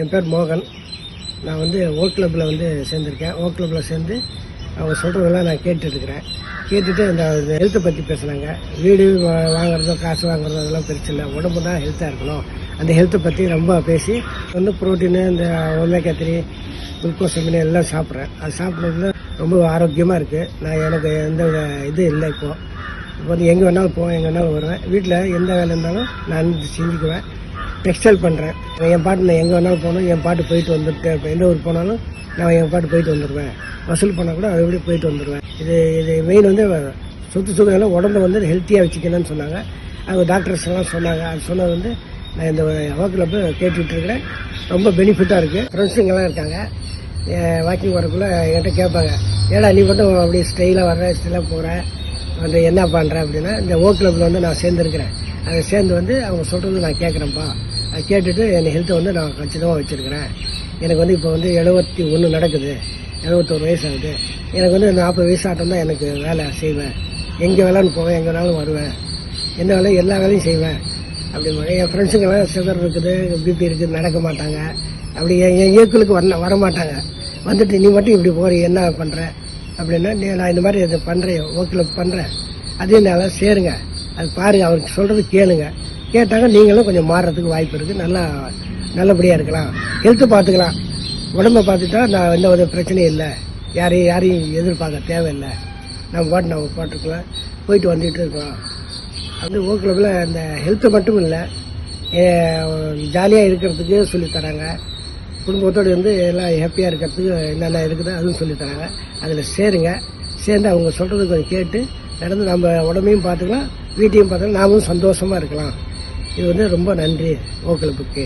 என் பேர் மோகன். நான் வந்து ஓ கிளப்பில் வந்து சேர்ந்துருக்கேன். ஓ கிளப்பில் சேர்ந்து அவங்க சொல்கிறதெல்லாம் நான் கேட்டுட்ருக்கிறேன். கேட்டுட்டு இந்த ஹெல்த்தை பற்றி பேசுனாங்க. வீடு வாங்குறதோ காசு வாங்குறதோ அதெல்லாம் பெருசு இல்லை, உடம்பு தான் ஹெல்த்தாக இருக்கணும். அந்த ஹெல்த்தை பற்றி ரொம்ப பேசி வந்து ப்ரோட்டீனு, இந்த ஒமேகா 3, குளுக்கோஸ் எல்லாம் சாப்பிட்றேன். அது சாப்பிட்றதுல ரொம்ப ஆரோக்கியமாக இருக்குது. நான் எனக்கு எந்த இது இல்லை. இப்போது வந்து எங்கே வேணாலும் போவேன், எங்கே வேணாலும் வருவேன். வீட்டில் எந்த வேலை இருந்தாலும் நான் செஞ்சுக்குவேன். டெக்ஸ்டைல் பண்ணுறேன். என் பாட்டு நான் எங்கே வேணாலும் போகணும், என் பாட்டு போயிட்டு வந்துட்டு, இப்போ எந்த ஊருக்கு போனாலும் நான் என் பாட்டு போயிட்டு வந்துடுவேன். வசூல் பண்ணால் கூட அதுபடி போயிட்டு வந்துடுவேன். இது மெயின் வந்து சொத்து சுகெல்லாம் உடம்பை வந்து ஹெல்த்தியாக வச்சுக்கணும்னு சொன்னாங்க. அவங்க டாக்டர்ஸ் எல்லாம் சொன்னாங்க. அது சொன்னது வந்து நான் இந்த வாக்கில் போய் கேட்டுட்ருக்கிறேன். ரொம்ப பெனிஃபிட்டாக இருக்குது. ஃப்ரெண்ட்ஸுங்கெல்லாம் இருக்காங்க. வாக்கிங் வரக்குள்ளே என்கிட்ட கேட்பாங்க, ஏடா நீ மட்டும் அப்படி ஸ்டைலாக வர்ற, ஸ்டைலாக போகிற, வந்து என்ன பண்ணுறேன் அப்படின்னா, இந்த ஓ கிளப்பில் வந்து நான் சேர்ந்துருக்கிறேன். அதை சேர்ந்து வந்து அவங்க சொல்கிறது நான் கேட்குறேன்ப்பா. அதை கேட்டுட்டு என் ஹெல்த்தை வந்து நான் கச்சிதமாக வச்சுருக்கிறேன். எனக்கு வந்து இப்போ வந்து 71 நடக்குது, 71 வயசு ஆகுது. எனக்கு வந்து 40 வயசு ஆட்டம் தான் எனக்கு வேலை செய்வேன். எங்கே வேலைன்னு போவேன், எங்கே வேணாலும் வருவேன், என்ன வேலையும் எல்லா வேலையும் செய்வேன் அப்படின்னு. என் ஃப்ரெண்ட்ஸுங்கெல்லாம் சுகர் இருக்குது, பிபி இருக்குது, நடக்க மாட்டாங்க. அப்படி என் இயக்குலுக்கு வரமாட்டாங்க. வந்துட்டு நீ மட்டும் இப்படி போகிற, என்ன பண்ணுற அப்படின்னா, நான் இந்த மாதிரி இதை பண்ணுறேன், ஓக்கில் பண்ணுறேன், அதே நல்லா சேருங்க, அது பாருங்கள், அவருக்கு சொல்கிறது கேளுங்க. கேட்டாங்க நீங்களும் கொஞ்சம் மாறுறதுக்கு வாய்ப்பு இருக்குது. நல்லபடியாக இருக்கலாம், ஹெல்த்து பார்த்துக்கலாம். உடம்பை பார்த்துட்டா நான் எந்த ஒரு பிரச்சனையும் இல்லை. யாரையும் எதிர்பார்க்க தேவையில்லை. நம்ம பாட்டுக்கலாம், போயிட்டு வந்துட்டு இருக்கலாம். வந்து ஓ கிளப்பில் அந்த ஹெல்த்து மட்டும் இல்லை, ஜாலியாக இருக்கிறதுக்கு சொல்லித்தராங்க. குடும்பத்தோடு வந்து எல்லாம் ஹாப்பியாக இருக்கிறதுக்கு என்னென்ன இருக்குதோ அதுவும் சொல்லித்தராங்க. அதில் சேருங்க. சேர்ந்து அவங்க சொல்கிறது கொஞ்சம் கேட்டு நடந்து நம்ம உடம்பையும் பார்த்துக்கலாம், வீட்டையும் பார்த்துக்கலாம், நாமும் சந்தோஷமாக இருக்கலாம். இது வந்து ரொம்ப நன்றி ஓ கிளப்புக்கு.